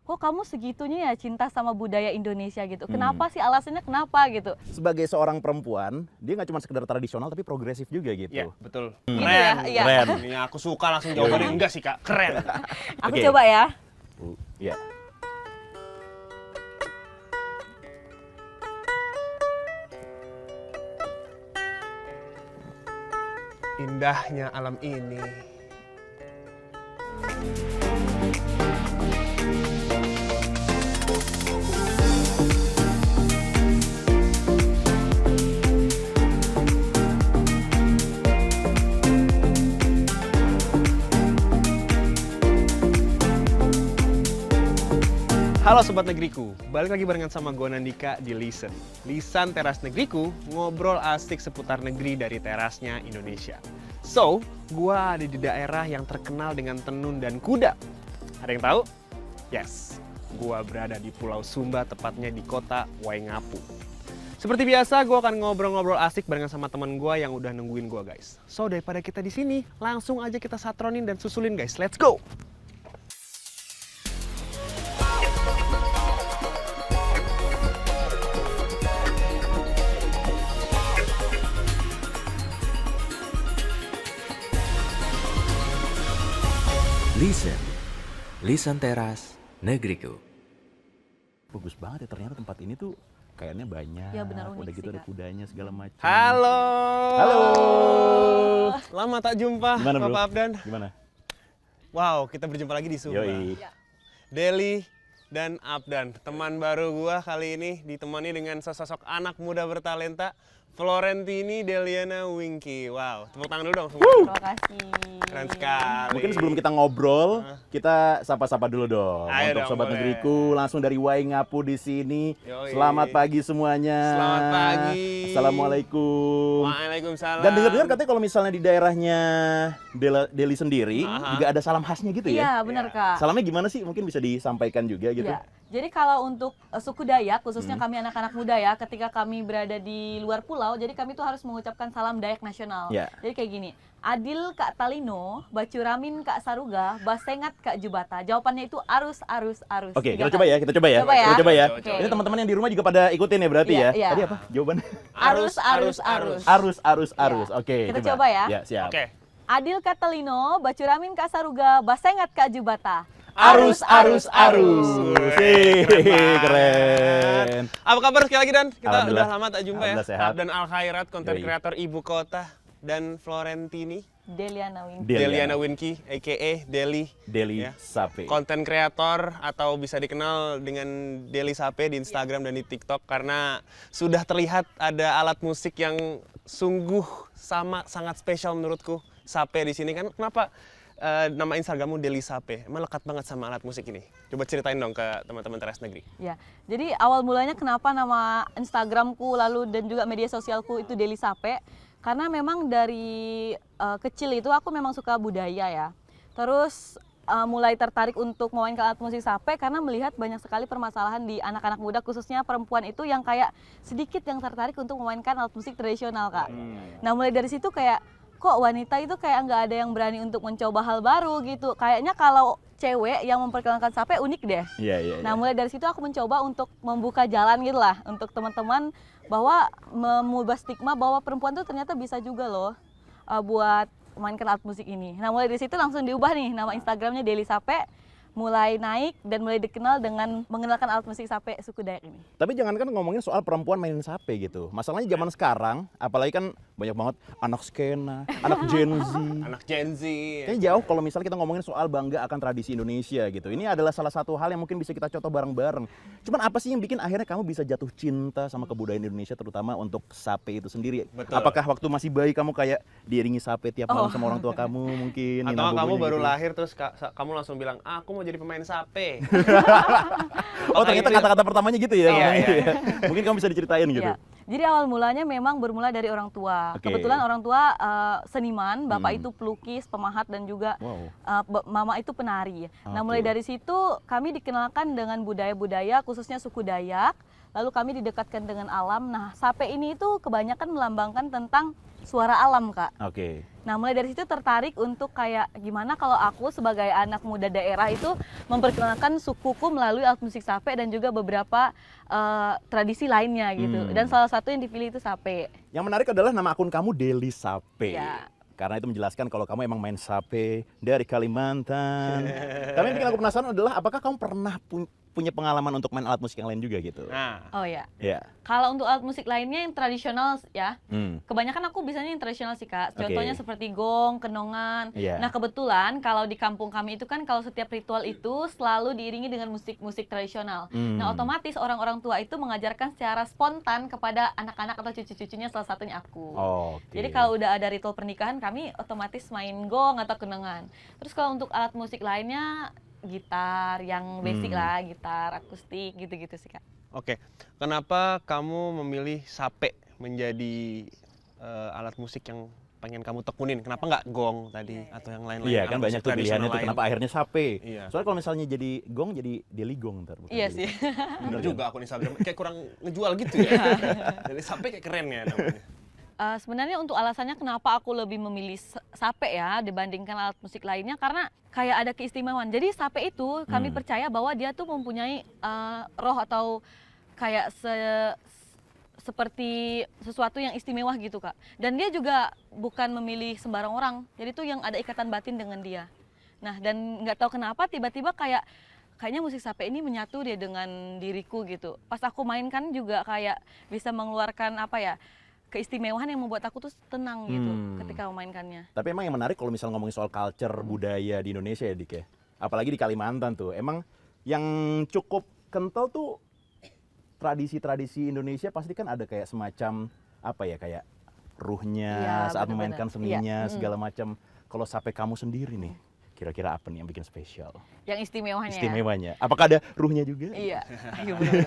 kok kamu segitunya ya cinta sama budaya Indonesia gitu. Kenapa sih, alasannya kenapa gitu? Sebagai seorang perempuan, dia nggak cuma sekedar tradisional tapi progresif juga gitu. Iya, betul. Gitu Keren. ya, iya. Keren. Ini aku suka langsung jawabannya enggak sih, Kak. Keren. Aku Oke. coba ya. Iya. Indahnya alam ini. Halo Sobat Negeriku, balik lagi barengan sama gue Nandika di Listen. Lisan Teras Negeriku, ngobrol asik seputar negeri dari terasnya Indonesia. So, gue ada di daerah yang terkenal dengan tenun dan kuda. Ada yang tahu? Yes, gue berada di Pulau Sumba, tepatnya di kota Waingapu. Seperti biasa, gue akan ngobrol-ngobrol asik barengan sama teman gue yang udah nungguin gue, guys. So, daripada kita di sini, langsung aja kita satronin dan susulin, guys. Let's go! Lisan Teras Negeriku. Bagus banget ya, ternyata tempat ini tuh kayaknya banyak. Ya, benar, unik Udah gitu sih, ada Kak. kudanya segala macam. Halo! Halo. Lama tak jumpa, Gimana, Bro? Bapak Abdan. Gimana? Wow, kita berjumpa lagi di Sumba. Yoi. Deli dan Abdan, teman baru gua kali ini ditemani dengan sosok anak muda bertalenta, Florentini Deliana Winky. Wow, tepuk tangan dulu dong semua. Terima kasih. Keren sekali. Mungkin sebelum kita ngobrol, kita sapa-sapa dulu dong. Ayo Untuk dong, Sobat boleh. Negeriku, langsung dari Waingapu di sini. Yoi. Selamat pagi semuanya. Selamat pagi. Assalamualaikum. Waalaikumsalam. Dan dengar-dengar katanya kalau misalnya di daerahnya Deli sendiri, Aha. juga ada salam khasnya gitu Iya, ya? benar Iya. Kak. Salamnya gimana sih? Mungkin bisa disampaikan juga gitu. Ya, jadi kalau untuk suku Dayak, khususnya kami anak-anak muda ya, ketika kami berada di luar pulau, jadi kami tuh harus mengucapkan salam Dayak nasional. Ya. Jadi kayak gini, Adil Kak Talino, Bacuramin Kak Saruga, Basengat Kak Jubata. Jawabannya itu arus, arus, arus. Oke, Tiga kita coba kali. ya, kita coba ya. Coba ya. Kita coba ya. Coba, coba. Ini teman-teman yang di rumah juga pada ikutin ya berarti Iya, ya. iya. Tadi apa jawabannya? Arus, arus, arus. Arus, arus, Iya. arus. Oke, Kita coba ya. Ya, siap. Oke. Adil Kak Talino, Bacuramin Kak Saruga, Basengat Kak Jubata. Arus, arus, arus. Hei, Keren keren. Apa kabar sekali lagi Dan? Kita Alhamdulillah. udah lama tak jumpa ya. Alhamdulillah sehat. Abdan Al Khairat, konten Yoi. kreator ibu kota, dan Florentini Deliana Winky. Deliana Winky, a.k.a. Deli. Deli Ya. Sape. Konten kreator atau bisa dikenal dengan Deli Sape di Instagram dan di TikTok karena sudah terlihat ada alat musik yang sungguh sangat spesial menurutku. Sape di sini kan kenapa nama Instagrammu Deli Sape? Melekat banget sama alat musik ini. Coba ceritain dong ke teman-teman Teras Negeri. Ya, jadi awal mulanya kenapa nama Instagramku lalu dan juga media sosialku itu Deli Sape, karena memang dari kecil itu aku memang suka budaya ya. Terus mulai tertarik untuk memainkan alat musik sape karena melihat banyak sekali permasalahan di anak-anak muda, khususnya perempuan itu yang kayak sedikit yang tertarik untuk memainkan alat musik tradisional, Kak. Nah, mulai dari situ kayak kok wanita itu kayak nggak ada yang berani untuk mencoba hal baru gitu. Kayaknya kalau cewek yang memperkenalkan sape unik deh. Iya, iya. Nah, mulai dari situ aku mencoba untuk membuka jalan gitu lah untuk teman-teman bahwa mengubah stigma bahwa perempuan tuh ternyata bisa juga loh buat mainkan alat musik ini. Nah, mulai dari situ langsung diubah nih nama Instagramnya Deli Sape, mulai naik dan mulai dikenal dengan mengenalkan alat musik sape suku Dayak ini. Tapi jangankan ngomongin soal perempuan mainin sape gitu. Masalahnya zaman sekarang, apalagi kan banyak banget anak skena, anak Gen Z. Anak Gen Z. Kayaknya jauh kalau misalnya kita ngomongin soal bangga akan tradisi Indonesia gitu. Ini adalah salah satu hal yang mungkin bisa kita contoh bareng-bareng. Cuman apa sih yang bikin akhirnya kamu bisa jatuh cinta sama kebudayaan Indonesia, terutama untuk sape itu sendiri? Betul. Apakah waktu masih bayi kamu kayak diiringi sape tiap malam sama orang tua kamu mungkin? Atau Nina kamu Bobonya baru gitu? lahir terus kamu langsung bilang, aku mau jadi pemain sape. Oh, ternyata kata-kata pertamanya gitu ya? Iya, ngomongnya iya. ya? Mungkin kamu bisa diceritain gitu. Ya. Jadi awal mulanya memang bermula dari orang tua. Oke. Kebetulan orang tua seniman, bapak itu pelukis, pemahat dan juga Wow. mama itu penari. Nah, Oke. mulai dari situ kami dikenalkan dengan budaya-budaya khususnya suku Dayak. Lalu kami didekatkan dengan alam. Nah, sape ini itu kebanyakan melambangkan tentang suara alam, Kak. Oke. Nah, mulai dari situ tertarik untuk kayak gimana kalau aku sebagai anak muda daerah itu memperkenalkan sukuku melalui alat musik sape dan juga beberapa tradisi lainnya gitu. Dan salah satu yang dipilih itu sape. Yang menarik adalah nama akun kamu Deli Sape. Ya. Karena itu menjelaskan kalau kamu emang main sape dari Kalimantan. Tapi yang bikin aku penasaran adalah apakah kamu pernah punya pengalaman untuk main alat musik yang lain juga gitu? Nah, Oh ya. Ya. Kalau untuk alat musik lainnya yang tradisional ya, Hmm. kebanyakan aku bisanya yang tradisional sih, Kak. Oke. Contohnya seperti gong, kenongan. Iya. Nah, kebetulan kalau di kampung kami itu kan kalau setiap ritual itu selalu diiringi dengan musik-musik tradisional. Nah, otomatis orang-orang tua itu mengajarkan secara spontan kepada anak-anak atau cucu-cucunya, salah satunya aku. Oke. Jadi kalau udah ada ritual pernikahan, kami otomatis main gong atau kenongan. Terus kalau untuk alat musik lainnya, gitar yang basic lah, gitar akustik gitu-gitu sih, Kak. oke. Kenapa kamu memilih sape menjadi alat musik yang pengen kamu tekunin? Kenapa nggak gong tadi atau yang lain-lain? Iya alat kan musik banyak tuh pilihannya tradisional tuh lain? kenapa akhirnya sape. Iya. Soalnya kalau misalnya jadi gong jadi Deli Gong ntar. bukan Iya Deli sih. Sape. Bener juga akun Instagram kayak kurang ngejual gitu ya. Jadi sape kayak keren ya namanya. Sebenarnya untuk alasannya kenapa aku lebih memilih sape ya dibandingkan alat musik lainnya, karena kayak ada keistimewaan. Jadi sape itu kami percaya bahwa dia tuh mempunyai roh atau kayak seperti sesuatu yang istimewa gitu, Kak. Dan dia juga bukan memilih sembarang orang. Jadi tuh yang ada ikatan batin dengan dia. Nah, dan nggak tahu kenapa tiba-tiba kayaknya musik sape ini menyatu dia dengan diriku gitu. Pas aku mainkan juga kayak bisa mengeluarkan apa ya, keistimewaan yang membuat aku tuh tenang gitu ketika memainkannya. Tapi emang yang menarik kalau misalnya ngomongin soal culture budaya di Indonesia ya Dik ya. Apalagi di Kalimantan tuh. Emang yang cukup kental tuh tradisi-tradisi Indonesia pasti kan ada kayak semacam apa ya, kayak ruhnya Iya, saat benar-benar. memainkan seninya Iya. segala macam. Kalau sape kamu sendiri nih, kira-kira apa nih yang bikin spesial? Yang istimewanya. Ya. Istimewanya. Apakah ada ruhnya juga? Iya, iya benar.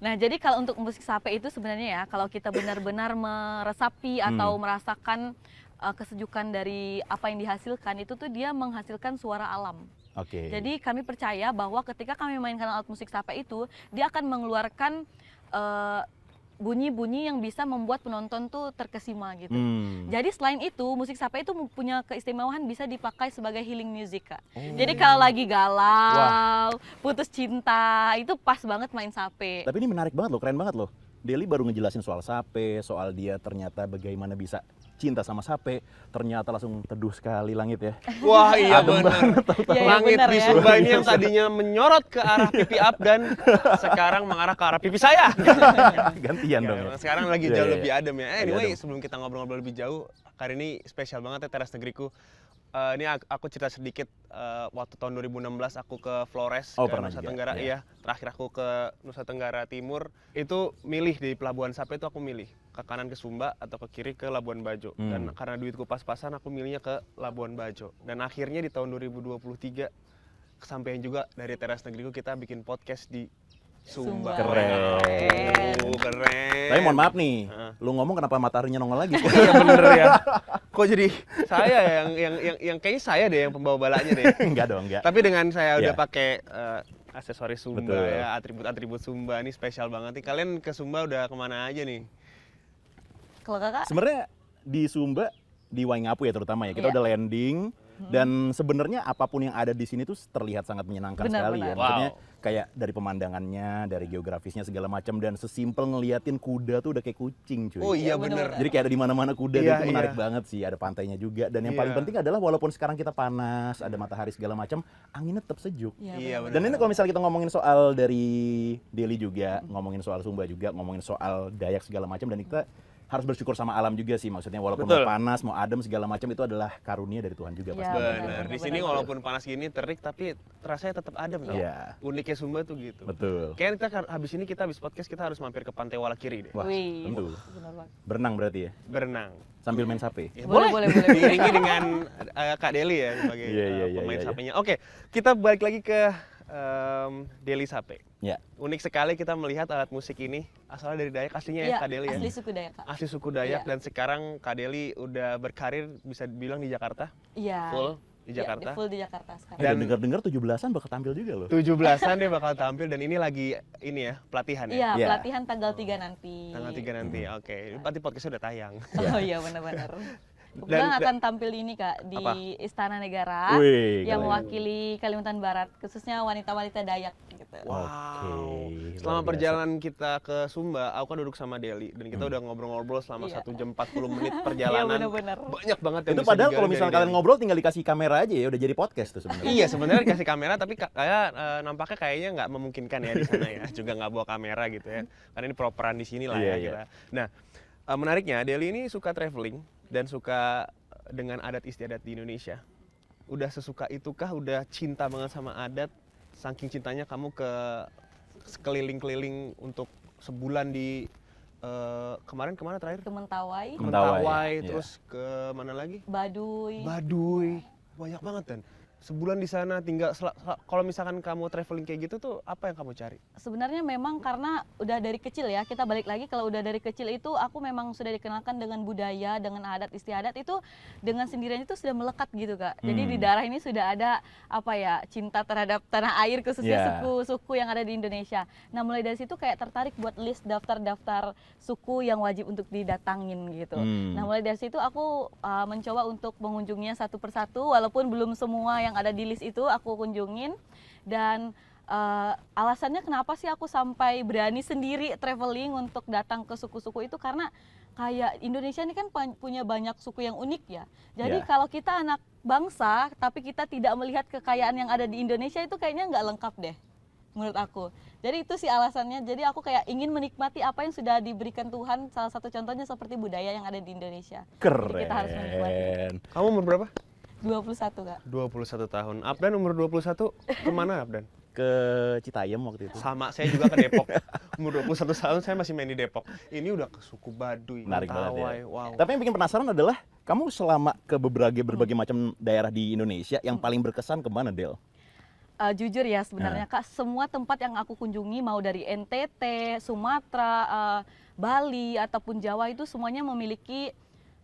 Nah, jadi kalau untuk musik sape itu sebenarnya ya, kalau kita benar-benar meresapi atau merasakan kesejukan dari apa yang dihasilkan, itu tuh dia menghasilkan suara alam. Oke. Jadi kami percaya bahwa ketika kami mainkan alat musik sape itu, dia akan mengeluarkan bunyi-bunyi yang bisa membuat penonton tuh terkesima gitu. Jadi selain itu, musik sape itu punya keistimewaan bisa dipakai sebagai healing music, Kak. Jadi kalau lagi galau, putus cinta, itu pas banget main sape. Tapi ini menarik banget loh, keren banget loh. Deli baru ngejelasin soal sape, soal dia ternyata bagaimana bisa cinta sama sape, ternyata langsung teduh sekali langit ya. Wah iya Adem benar. Iya, Langit benar di ya. Sumba ini yang tadinya menyorot ke arah pipi Abdan, sekarang mengarah ke arah pipi saya. Gantian dong ya. Emang sekarang lagi Iya, jauh iya. lebih adem ya. Anyway, adem. sebelum kita ngobrol-ngobrol lebih jauh, kali ini spesial banget ya Teras Negeriku. Ini aku cerita sedikit, waktu tahun 2016 aku ke Flores, Oh, ke pernah Nusa juga, Tenggara, iya. iya. Terakhir aku ke Nusa Tenggara Timur, itu milih di Pelabuhan Sape itu aku milih ke kanan ke Sumba atau ke kiri ke Labuan Bajo. Dan karena duitku pas-pasan aku milihnya ke Labuan Bajo. Dan akhirnya di tahun 2023 kesampaian juga dari Teras Negeriku kita bikin podcast di Sumba. Keren. Keren. Tapi mohon maaf nih, lu ngomong kenapa mataharinya nongol lagi? Iya bener ya. Kok jadi saya yang kayaknya saya deh yang pembawa balanya deh. Enggak dong, enggak. Tapi dengan saya udah Iya. pakai aksesoris Sumba Betul. ya, atribut-atribut Sumba ini spesial banget nih. Kalian ke Sumba udah kemana aja nih? Kalau Kakak? Sebenarnya di Sumba, di Waingapu ya terutama ya, kita Iya. udah landing dan sebenarnya apapun yang ada di sini tuh terlihat sangat menyenangkan Benar, sekali ya. benar. Maksudnya Wow. kayak dari pemandangannya, dari geografisnya segala macam dan sesimpel ngeliatin kuda tuh udah kayak kucing cuy. Oh iya Iya, bener. bener. Jadi kayak ada di mana-mana kuda Iya, itu menarik iya. banget sih, ada pantainya juga dan yang paling Iya. penting adalah walaupun sekarang kita panas, ada matahari segala macam, anginnya tetap sejuk. Iya, benar. Dan ini kalau misalnya kita ngomongin soal dari Deli juga, ngomongin soal Sumba juga, ngomongin soal Dayak segala macam dan kita harus bersyukur sama alam juga sih, maksudnya walaupun Betul. mau panas, mau adem segala macam itu adalah karunia dari Tuhan juga Iya, pasti. Bener. Di sini walaupun panas gini terik tapi rasanya tetap adem tau. Iya. Uniknya Sumba tuh gitu. Betul. Kayaknya kita habis podcast kita harus mampir ke Pantai Walakiri deh. Wah, Wih, tentu. benar banget. Berenang berarti ya, Berenang. sambil main sape. Ya, Boleh. Diiringi dengan Kak Deli ya sebagai Iya, pemain iya. sapenya. Oke, kita balik lagi ke Deli Sape. Ya. Unik sekali kita melihat alat musik ini asalnya dari Dayak aslinya ya Iya, Kak Deli ya. asli suku Dayak, Kak. Asli suku Dayak Iya. dan sekarang Kak Deli udah berkarir bisa dibilang di Jakarta. Iya. Full di di Ya, Jakarta. full di Jakarta sekarang. Dan Dan- dengar-dengar 17-an bakal tampil juga loh. 17-an dia bakal tampil dan ini lagi ini ya, pelatihan ya. Iya, Iya. pelatihan tanggal 3 nanti. Tanggal 3 nanti. Oke. Berarti podcastnya udah tayang. Oh iya, benar-benar. Kebetulan akan tampil ini Kak di Apa? Istana Negara Wih, yang keren. mewakili Kalimantan Barat, khususnya wanita-wanita Dayak gitu. Wow. Oke, Selama luar biasa. perjalanan kita ke Sumba, aku kan duduk sama Deli dan kita udah ngobrol-ngobrol selama Iya. 1 jam 40 menit Iya, perjalanan. benar-benar. Banyak banget yang Itu bisa padahal digali kalau dari misalnya kalian Deli. ngobrol tinggal dikasih kamera aja ya udah jadi podcast tuh sebenarnya. Iya, sebenarnya dikasih kamera tapi kayak nampaknya kayaknya nggak memungkinkan ya di sana ya. Juga nggak bawa kamera gitu ya. Karena ini properan di sini lah Iya, ya iya. kita. Nah, menariknya Deli ini suka traveling dan suka dengan adat istiadat di Indonesia. Udah sesuka itukah? Udah cinta banget sama adat? Saking cintanya kamu ke sekeliling-keliling untuk sebulan di kemarin kemana terakhir? Ke Mentawai, Ke Mentawai, Mentawai, ya. terus ke mana lagi? Baduy. Baduy, banyak banget kan. Sebulan di sana tinggal. Kalau misalkan kamu traveling kayak gitu tuh apa yang kamu cari? Sebenarnya memang karena udah dari kecil ya, kita balik lagi kalau udah dari kecil itu aku memang sudah dikenalkan dengan budaya, dengan adat istiadat itu dengan sendirinya itu sudah melekat gitu Kak. Jadi di darah ini sudah ada apa ya, cinta terhadap tanah air khususnya Yeah. suku-suku yang ada di Indonesia. Nah mulai dari situ kayak tertarik buat list daftar-daftar suku yang wajib untuk didatangin gitu. Nah mulai dari situ aku mencoba untuk mengunjunginya satu persatu walaupun belum semua yang ada di list itu aku kunjungin. Dan alasannya kenapa sih aku sampai berani sendiri traveling untuk datang ke suku-suku itu karena kayak Indonesia ini kan punya banyak suku yang unik ya. Jadi Ya. kalau kita anak bangsa tapi kita tidak melihat kekayaan yang ada di Indonesia itu kayaknya nggak lengkap deh menurut aku. Jadi itu sih alasannya. Jadi aku kayak ingin menikmati apa yang sudah diberikan Tuhan. Salah satu contohnya seperti budaya yang ada di Indonesia. Jadi kita harus menikmati. Keren. Kamu umur berapa? 21 Kak. 21 tahun. Abdan umur 21 kemana Abdan? Ke Citayam waktu itu. Sama, saya juga ke Depok. Umur 21 tahun saya masih main di Depok. Ini udah ke suku Baduy, Menarik banget Mentawai, ya. wow. Tapi yang bikin penasaran adalah kamu selama ke berbagai macam daerah di Indonesia yang paling berkesan kemana, Del? Jujur ya sebenarnya Kak, semua tempat yang aku kunjungi mau dari NTT, Sumatera, Bali ataupun Jawa itu semuanya memiliki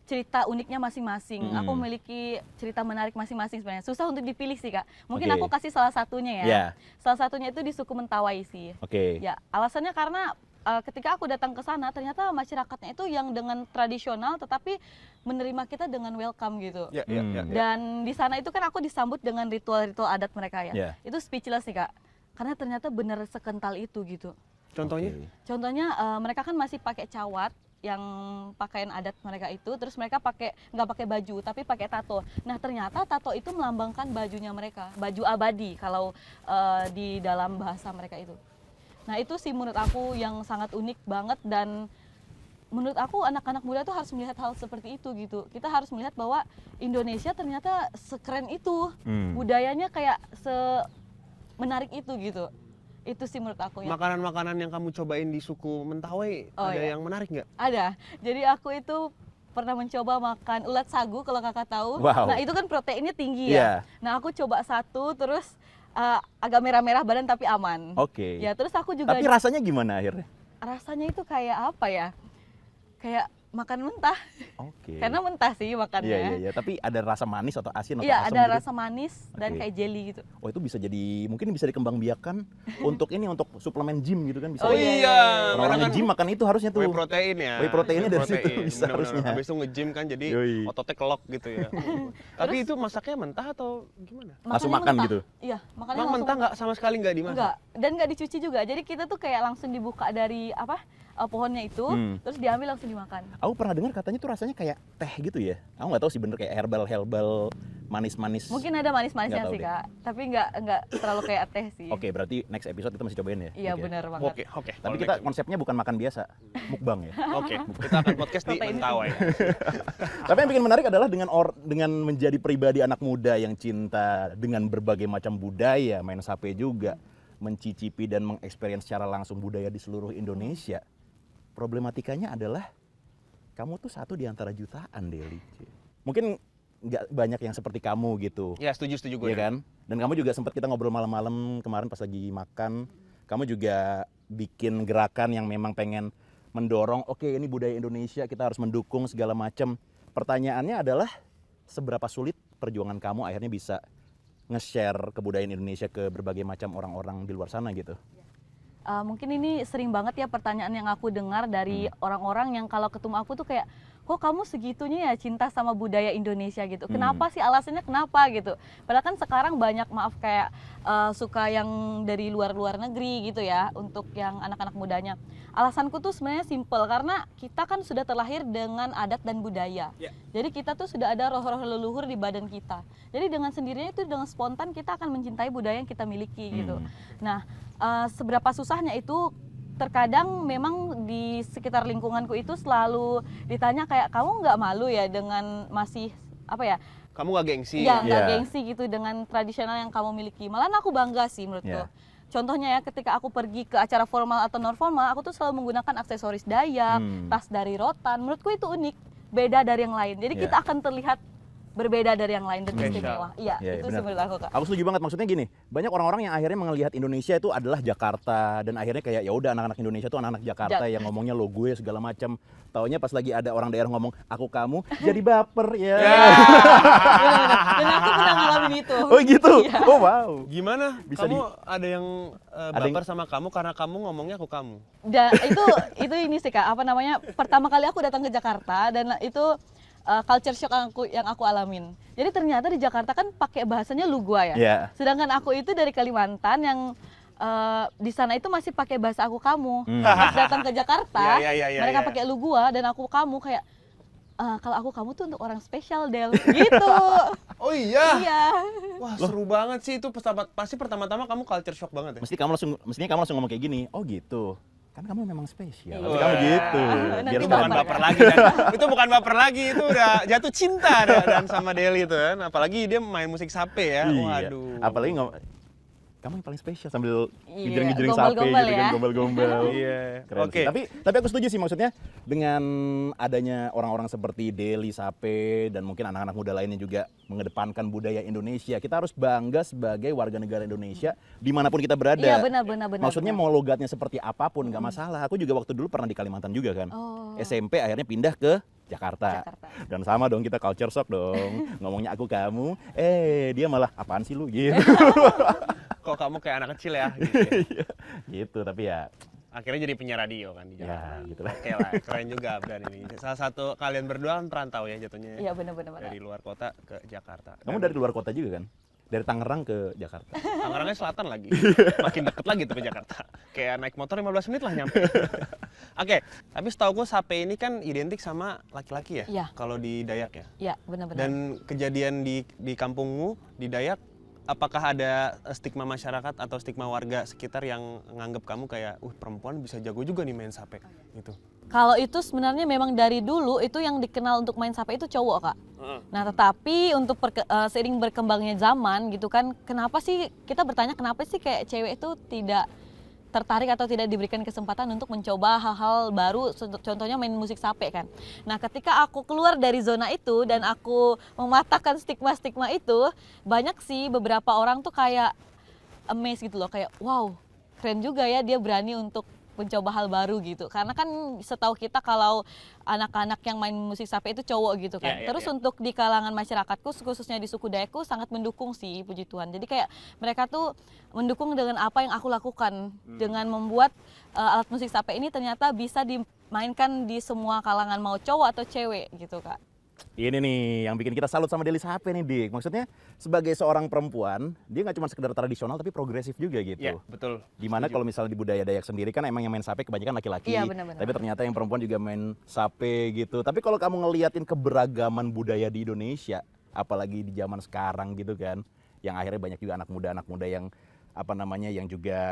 cerita uniknya masing-masing. Aku memiliki cerita menarik masing-masing sebenarnya. Susah untuk dipilih sih Kak. Mungkin Oke. aku kasih salah satunya ya. Ya. Salah satunya itu di suku Mentawai sih. Oke. Ya, alasannya karena ketika aku datang ke sana ternyata masyarakatnya itu yang dengan tradisional tetapi menerima kita dengan welcome gitu. Ya, ya, ya, ya. Dan di sana itu kan aku disambut dengan ritual-ritual adat mereka ya. Ya. Itu speechless sih Kak. Karena ternyata benar sekental itu gitu. Contohnya? Oke. Contohnya mereka kan masih pakai cawat yang pakaian adat mereka itu, terus mereka nggak pakai baju tapi pakai tato. Nah ternyata tato itu melambangkan bajunya mereka, baju abadi kalau di dalam bahasa mereka itu. Nah itu sih menurut aku yang sangat unik banget dan menurut aku anak-anak muda tuh harus melihat hal seperti itu gitu. Kita harus melihat bahwa Indonesia ternyata sekeren itu, budayanya kayak menarik itu gitu. Itu sih menurut aku ya. Makanan-makanan yang kamu cobain di suku Mentawai Oh, ada iya. yang menarik nggak? Ada. Jadi aku itu pernah mencoba makan ulat sagu kalau kakak tahu. Wow. Nah itu kan proteinnya tinggi Iya. ya. Nah aku coba satu terus agak merah-merah badan tapi aman. Oke. Ya terus aku juga Tapi rasanya gimana akhirnya? rasanya itu kayak apa ya? Kayak makan mentah. Oke. Karena mentah sih makannya. Iya, iya, iya. Tapi ada rasa manis atau asin atau Iya asam ada gitu? rasa manis dan Oke. kayak jelly gitu. Oh itu bisa jadi, mungkin bisa dikembangbiakan untuk ini, untuk suplemen gym gitu kan bisa. Oh, iya. Orang-orang nge-gym makan itu harusnya tuh. Whey protein ya. Whey proteinnya dari situ protein, bisa bener-bener. harusnya. Habis itu nge-gym kan jadi Yoi. ototnya kelok gitu ya. Tapi itu masaknya mentah atau gimana? Langsung Makannya makan mentah. gitu? Iya, makannya Emang langsung mentah nggak sama sekali nggak dimasak? Enggak, dan nggak dicuci juga. Jadi kita tuh kayak langsung dibuka dari pohonnya itu, terus diambil langsung dimakan. Aku pernah dengar katanya tuh rasanya kayak teh gitu ya. Aku nggak tahu sih bener, kayak herbal manis-manis. Mungkin ada manis-manisnya Nggak tahu sih deh. Kak, tapi nggak terlalu kayak teh sih. Oke, berarti next episode kita masih cobain ya. Iya Oke. benar banget. Oke, oke. Tapi Kalau kita next- konsepnya bukan makan biasa, mukbang ya. Oke, kita akan podcast di Protein. Mentawai. Tapi yang bikin menarik adalah dengan menjadi pribadi anak muda yang cinta dengan berbagai macam budaya, main sape juga, mencicipi dan mengeksperience secara langsung budaya di seluruh Indonesia. Problematikanya adalah kamu tuh satu di antara jutaan, Deli. Mungkin nggak banyak yang seperti kamu gitu. Ya, setuju gue. Iya kan? Dan kamu juga sempat kita ngobrol malam-malam kemarin pas lagi makan. Kamu juga bikin gerakan yang memang pengen mendorong, oke ini budaya Indonesia, kita harus mendukung segala macam. Pertanyaannya adalah seberapa sulit perjuangan kamu akhirnya bisa nge-share kebudayaan Indonesia ke berbagai macam orang-orang di luar sana gitu? Mungkin ini sering banget ya pertanyaan yang aku dengar dari orang-orang yang kalau ketemu aku tuh kayak, kok kamu segitunya ya cinta sama budaya Indonesia gitu. Kenapa sih, alasannya kenapa gitu. Padahal kan sekarang banyak maaf kayak suka yang dari luar negeri gitu ya, untuk yang anak-anak mudanya. Alasanku tuh sebenarnya simple, karena kita kan sudah terlahir dengan adat dan budaya. Jadi kita tuh sudah ada roh-roh leluhur di badan kita. Jadi dengan sendirinya itu, dengan spontan kita akan mencintai budaya yang kita miliki gitu. Nah, seberapa susahnya itu, terkadang memang di sekitar lingkunganku itu selalu ditanya kayak, kamu nggak malu ya dengan masih apa ya, Kamu nggak gengsi? ya nggak Iya. gengsi gitu dengan tradisional yang kamu miliki. Malah aku bangga sih menurutku. Iya. Contohnya ya, ketika aku pergi ke acara formal atau non formal, aku tuh selalu menggunakan aksesoris Dayak, tas dari rotan. Menurutku itu unik, beda dari yang lain. Jadi Iya. kita akan terlihat berbeda dari yang lain dan Spesial. istimewa. Iya, Iya, itu benar. sih menurut aku, Kak. Aku setuju banget, maksudnya gini, banyak orang-orang yang akhirnya melihat Indonesia itu adalah Jakarta, dan akhirnya kayak ya udah anak-anak Indonesia tuh anak-anak Jakarta yang ngomongnya lo gue segala macam. Taunya pas lagi ada orang daerah ngomong aku kamu jadi baper ya. Benar-benar. Dan aku pernah ngalamin itu. Oh gitu. Iya. Oh wow. Gimana? Bisa Kamu ada yang Ada baper sama kamu karena kamu ngomongnya aku kamu? Dan itu ini sih, Kak, apa namanya, pertama kali aku datang ke Jakarta dan itu culture shock yang aku alamin. Jadi ternyata di Jakarta kan pakai bahasanya lu gua ya. Iya. Sedangkan aku itu dari Kalimantan yang di sana itu masih pakai bahasa aku kamu. Pas datang ke Jakarta, Iya, mereka iya. pakai lu gua dan aku kamu, kayak kalau aku kamu tuh untuk orang spesial, Del. Gitu. Oh iya? Iya. Wah seru banget sih itu, pasti pertama-tama kamu culture shock banget ya? Mestinya kamu langsung ngomong kayak gini. Oh gitu. Kan kamu memang spesial. Iya. Pasti kamu gitu. Nanti Biar Itu semua bukan orang- baper lagi dan, itu bukan baper lagi, itu udah jatuh cinta dan sama Deli itu kan. Apalagi dia main musik sape ya. Iya. Waduh. Apalagi kamu yang paling spesial sambil Iya, ngiring-ngiring sape gombal-gombal gitu kan, ya. gombal-gombal. Iya. Keren Oke. sih. Tapi aku setuju sih, maksudnya dengan adanya orang-orang seperti Deli Sape dan mungkin anak-anak muda lainnya juga mengedepankan budaya Indonesia, kita harus bangga sebagai warga negara Indonesia dimanapun kita berada. Iya, benar. Maksudnya mau logatnya seperti apapun nggak masalah. Aku juga waktu dulu pernah di Kalimantan juga kan. Oh. SMP akhirnya pindah ke Jakarta. Jakarta. Dan sama dong, kita culture shock dong. Ngomongnya aku kamu, dia malah apaan sih lu gitu. Kok kamu kayak anak kecil ya? Gitu. Gitu, tapi ya Akhirnya jadi penyiar radio kan di ya Jakarta. gitu lah. Oke lah, keren juga Abdan ini. Salah satu kalian berdua kan perantau ya jatuhnya. Iya, benar. Dari luar kota ke Jakarta. Kamu dari luar kota juga kan? Dari Tangerang ke Jakarta. Tangerangnya selatan lagi. Makin deket lagi tuh ke Jakarta. Kayak naik motor 15 menit lah nyampe. Oke, tapi setauku sape ini kan identik sama laki-laki ya? Iya. Kalau di Dayak ya? Iya, benar. Dan kejadian di kampungmu, di Dayak, apakah ada stigma masyarakat atau stigma warga sekitar yang nganggep kamu kayak, perempuan bisa jago juga nih main sape, gitu? Kalau itu sebenarnya memang dari dulu itu yang dikenal untuk main sape itu cowok, Kak. Nah, tetapi untuk seiring berkembangnya zaman gitu kan, kenapa sih kita bertanya kenapa sih kayak cewek itu tidak tertarik atau tidak diberikan kesempatan untuk mencoba hal-hal baru, contohnya main musik sape kan. Nah, ketika aku keluar dari zona itu dan aku mematahkan stigma-stigma itu, banyak sih beberapa orang tuh kayak amazed gitu loh, kayak wow, keren juga ya dia berani untuk mencoba hal baru gitu. Karena kan setahu kita kalau anak-anak yang main musik sape itu cowok gitu kan. Iya, Terus iya. untuk di kalangan masyarakatku, khususnya di suku Dayakku, sangat mendukung sih, puji Tuhan. Jadi kayak mereka tuh mendukung dengan apa yang aku lakukan. Dengan membuat alat musik sape ini ternyata bisa dimainkan di semua kalangan, mau cowok atau cewek gitu, Kak. Ini nih yang bikin kita salut sama Deli Sape nih, Dik. Maksudnya sebagai seorang perempuan, dia nggak cuma sekedar tradisional tapi progresif juga gitu. Iya, betul. Dimana Setuju. kalau misalnya di budaya Dayak sendiri kan emang yang main sape kebanyakan laki-laki. Iya, benar-benar. Tapi ternyata yang perempuan juga main sape gitu. Tapi kalau kamu ngeliatin keberagaman budaya di Indonesia, apalagi di zaman sekarang gitu kan, yang akhirnya banyak juga anak muda yang yang juga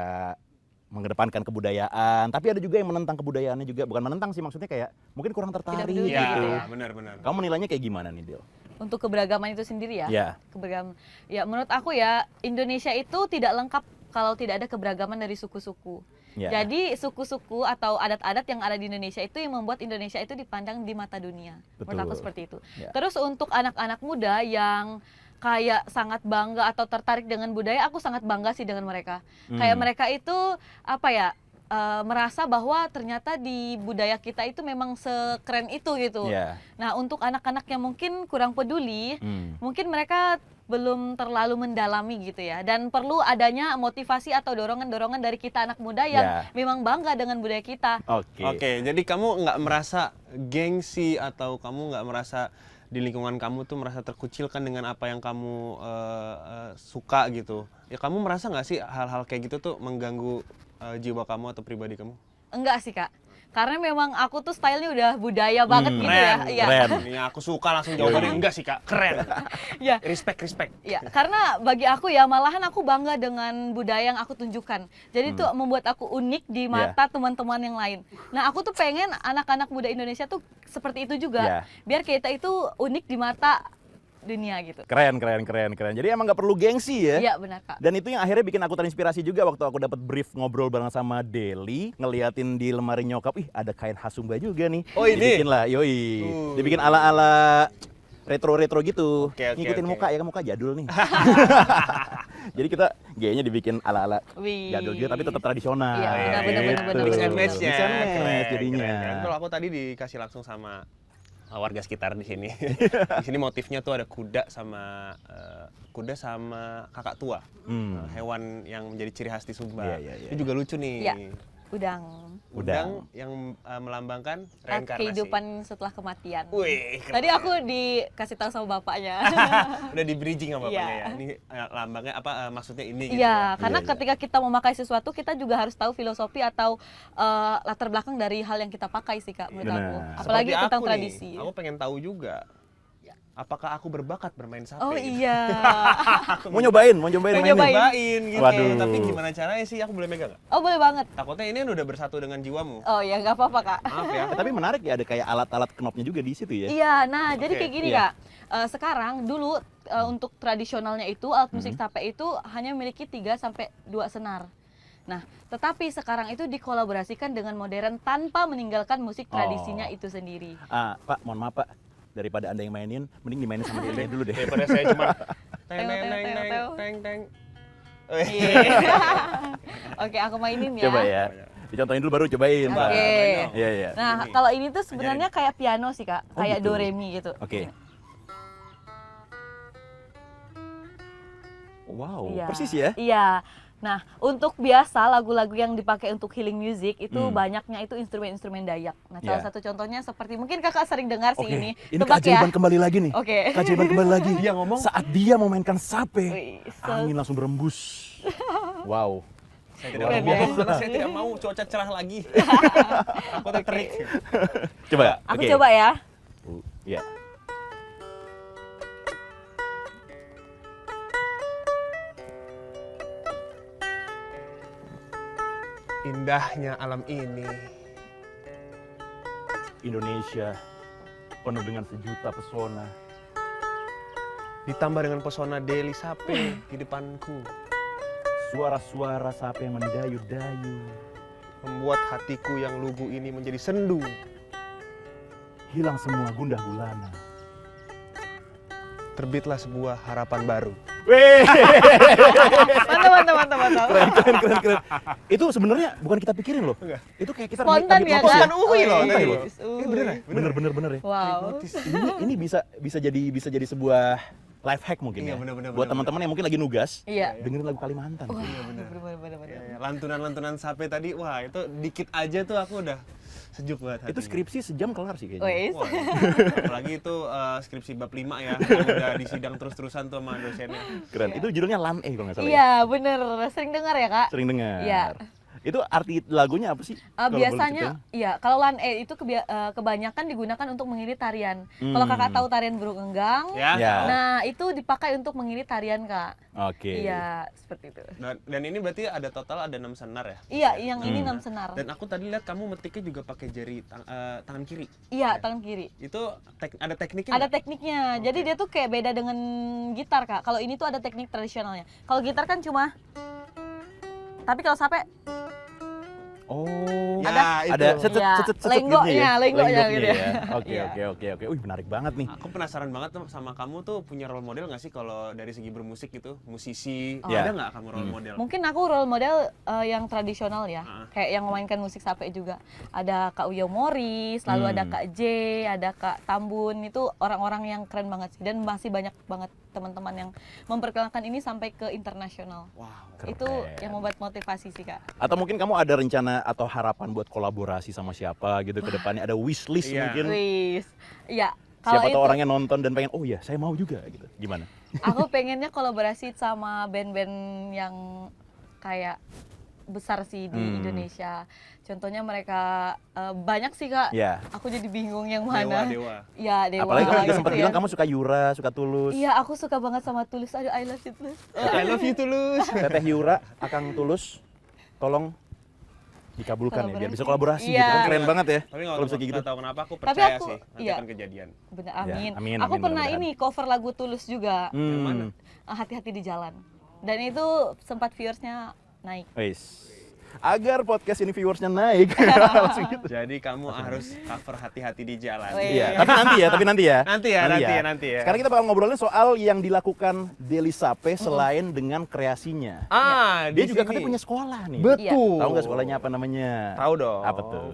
mengedepankan kebudayaan, tapi ada juga yang menentang kebudayaannya juga. Bukan menentang sih, maksudnya kayak mungkin kurang tertarik peduli gitu. gitu ya. Benar-benar. Kamu menilainya kayak gimana nih, Del? Untuk keberagaman itu sendiri ya. Iya. Keberagaman. Ya, menurut aku ya, Indonesia itu tidak lengkap kalau tidak ada keberagaman dari suku-suku. Ya. Jadi suku-suku atau adat-adat yang ada di Indonesia itu yang membuat Indonesia itu dipandang di mata dunia. Menurut aku Betul. seperti itu. Ya. Terus untuk anak-anak muda yang kayak sangat bangga atau tertarik dengan budaya, aku sangat bangga sih dengan mereka. Kayak mereka itu apa ya? merasa bahwa ternyata di budaya kita itu memang sekeren itu gitu. Iya. Nah, untuk anak-anak yang mungkin kurang peduli, Hmm. mungkin mereka belum terlalu mendalami gitu ya. Dan perlu adanya motivasi atau dorongan-dorongan dari kita anak muda yang Ya. memang bangga dengan budaya kita. Oke. Oke, jadi kamu nggak merasa gengsi atau kamu nggak merasa di lingkungan kamu tuh merasa terkucilkan dengan apa yang kamu suka gitu? Ya kamu merasa nggak sih hal-hal kayak gitu tuh mengganggu jiwa kamu atau pribadi kamu? Enggak sih, Kak. Karena memang aku tuh stylenya udah budaya banget gitu ya. Keren, Iya. keren. Ini aku suka langsung jawabannya enggak sih kak, keren. Iya. Respect. Ya, karena bagi aku ya malahan aku bangga dengan budaya yang aku tunjukkan. Jadi itu membuat aku unik di mata teman-teman yang lain. Nah, aku tuh pengen anak-anak muda Indonesia tuh seperti itu juga. Ya. Biar kita itu unik di mata dunia gitu. Keren. Jadi emang nggak perlu gengsi ya. Iya, benar, Kak. Dan itu yang akhirnya bikin aku terinspirasi juga waktu aku dapat brief ngobrol bareng sama Deli, ngeliatin di lemari nyokap, ih ada kain khas Sumba juga nih. Oh, ini? Dibikin lah, dibikin ala-ala retro-retro gitu. Oke. Ngikutin muka ya, kan muka jadul nih. Jadi kita gayanya dibikin ala-ala Wih. jadul juga tapi tetap tradisional. Iya, benar, Gitu. Mix and match-nya. Mix and match Keren, jadinya. keren. Kalau aku tadi dikasih langsung sama warga sekitar di sini. Di sini motifnya tuh ada kuda sama kakak tua. Hewan yang menjadi ciri khas di Sumba. Iya. Itu juga lucu nih. Iya. Udang. Udang yang melambangkan reinkarnasi. Kehidupan setelah kematian. Wih, keren. Tadi aku dikasih tahu sama bapaknya. Udah di bridging sama bapaknya Iya. ya. Ini lambangnya apa maksudnya ini gitu Iya, ya. karena Iya. ketika kita memakai sesuatu kita juga harus tahu filosofi atau latar belakang dari hal yang kita pakai sih, Kak, menurut Benar. aku. Apalagi Seperti tentang aku nih, tradisi. Aku pengen tahu juga. Apakah aku berbakat bermain sape? Oh iya. Mau nyobain Mau mainnya? nyobain. Nyobain gitu. Waduh. Tapi gimana caranya sih? Aku boleh megang nggak? Oh, boleh banget. Takutnya ini udah bersatu dengan jiwamu. Oh ya, nggak apa-apa, Kak. Maaf ya. Tapi menarik ya, ada kayak alat-alat knopnya juga di situ ya. Iya, nah jadi Oke, kayak gini, iya. Kak. Sekarang dulu untuk tradisionalnya itu alat musik sape itu hanya memiliki 3 sampai 2 senar. Nah, tetapi sekarang itu dikolaborasikan dengan modern tanpa meninggalkan musik tradisinya itu sendiri. Pak, mohon maaf Pak, daripada Anda yang mainin, mending dimainin sama Deli dulu deh. Daripada saya cuma teng Teo, teng teo, teng teo, teng teo. teng teng. Iya. Oke, aku mainin ya. Coba ya. Dicontohin dulu baru cobain, Pak. Oke. Iya. Nah, Ini. kalau ini tuh sebenarnya kayak piano sih, Kak. Oh, Kayak gitu. do re mi gitu. Oke. Wow, Iya. persis ya. Iya. Nah, untuk biasa lagu-lagu yang dipakai untuk healing music itu banyaknya itu instrumen-instrumen Dayak. Nah, salah Iya. satu contohnya seperti mungkin Kakak sering dengar sih Oke, ini. ini Tebak keajaiban ya. kembali lagi nih. Oke. Keajaiban kembali lagi. Dia ngomong. Saat dia memainkan sape, Wih, angin langsung berembus. Wow. Saya tidak Keren mau ya. karena saya tidak mau cuaca cerah lagi. Aku terterik. Coba. Aku Oke. coba ya. Iya. Indahnya alam ini. Indonesia penuh dengan sejuta pesona. Ditambah dengan pesona Deli Sape di depanku. Suara-suara sape yang mendayu-dayu. Membuat hatiku yang lugu ini menjadi sendu. Hilang semua gundah gulana. Terbitlah sebuah harapan baru. Wih, Mantap. keren. Itu sebenarnya bukan kita pikirin loh. Enggak. Itu kayak kita Spontan lagi ya, hipnotis Kak? Uhui loh Santai tadi. loh. Bener. Bener ya. Wow. Ini bisa jadi sebuah life hack mungkin Iya, ya. bener. Buat teman-teman yang mungkin lagi nugas, Iya. dengerin lagu Kalimantan. Bener. Ya, lantunan-lantunan Sape tadi, wah itu dikit aja tuh aku udah sejuk banget Itu hatinya. skripsi sejam kelar sih kayaknya. Wes. Wah, apalagi itu skripsi bab 5 ya, yang udah disidang terus-terusan tuh sama dosennya. Keren. Itu judulnya Lan kalau nggak salah. ya? Iya, bener. Sering dengar ya, Kak? Sering dengar. Iya. Itu arti lagunya apa sih? Kalau boleh Biasanya, iya, kalau lan itu kebanyakan digunakan untuk mengiring tarian. Kalau Kakak tahu tarian burung enggang, Ya. Ya. nah itu dipakai untuk mengiring tarian, Kak. Oke. Iya, seperti itu. Dan ini berarti ada total ada 6 senar ya? Iya, yang ini 6 senar. Dan aku tadi lihat kamu metiknya juga pakai jari tangan kiri. Iya, tangan kiri. Itu ada tekniknya Ada nggak? tekniknya. Jadi dia tuh kayak beda dengan gitar, Kak. Kalau ini tuh ada teknik tradisionalnya. Kalau gitar kan cuma, tapi kalau sampai Oh, Ya, ada itu. Ya, gitu lenggonya, ya? lenggonya gitu ya. ya. Oke, Iya. oke. Wih, menarik banget nih. Aku penasaran banget tuh sama kamu tuh punya role model nggak sih kalau dari segi bermusik gitu, musisi, Oh. ada nggak kamu role model? Mungkin aku role model yang tradisional ya, Ah. kayak yang memainkan musik sape juga. Ada Kak Uyo Morris, lalu ada Kak J, ada Kak Tambun, itu orang-orang yang keren banget sih. Dan masih banyak banget teman-teman yang memperkenalkan ini sampai ke internasional. Wow. Itu Keren. yang membuat motivasi sih Kak. Atau mungkin kamu ada rencana atau harapan buat kolaborasi sama siapa gitu ke depannya? Ada wishlist Iya. mungkin? Wis, iya. Kalau Siapa itu, tahu orangnya nonton dan pengen, oh ya saya mau juga gitu. Gimana? aku pengennya kolaborasi sama band-band yang kayak besar sih di Indonesia. Contohnya mereka banyak sih Kak. Ya. Aku jadi bingung yang mana. Dewa. Ya, Dewa. Apalagi kamu juga gitu sempat ya. bilang kamu suka Yura, suka Tulus. Iya, aku suka banget sama Tulus. Aduh, I love you Tulus. I love you Tulus. Teteh Yura, Akang Tulus, tolong dikabulkan ya biar bisa kolaborasi Iya. gitu kan keren banget ya Tapi kalau bisa kayak gitu. nggak tahu kenapa aku Tapi percaya aku- sih nanti iya. akan kejadian. Bener, Ya, amin. amin, Aku amin, pernah mudah-mudahan. ini cover lagu Tulus juga. Hmm. Hati-hati di jalan. Dan itu sempat viewersnya naik. Wis. Agar podcast ini viewersnya naik langsung gitu. Jadi kamu harus cover hati-hati di jalan. Wih. Iya, tapi nanti ya. Nanti ya. Sekarang kita bakal ngobrolin soal yang dilakukan Deli Sape selain dengan kreasinya. Dia Dia juga katanya punya sekolah nih. Betul. Tahu nggak sekolahnya apa namanya? Tahu dong. Apa tuh?